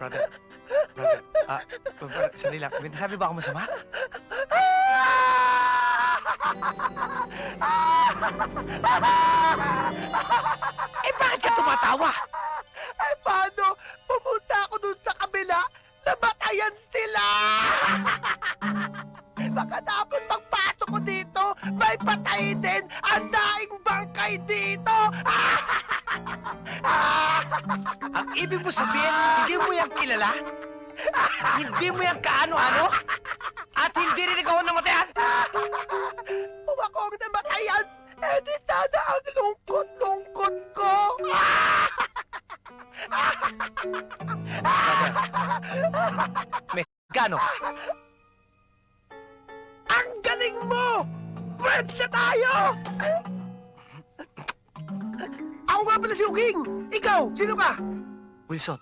Brother, sandali lang. May nasabi ba ako masama? Eh, bakit ka tumatawa? Ay, paano? Pumunta ako dun sa kabila, namatayan sila! Pagkatapos magpasok ko dito, may patay din ang daing bangkay dito! Ang ibig mo sabihin, hindi mo yan kilala? Hindi mo yan kaano-ano? At hindi rin ikaw ang namatayan? Kung ako ang namatayan, eh di sana ang lungkot-lungkot ko! May gano? Ang galing mo! Friends na tayo! Ako nga pala si Uging! Ikaw, sino ka? Wilson,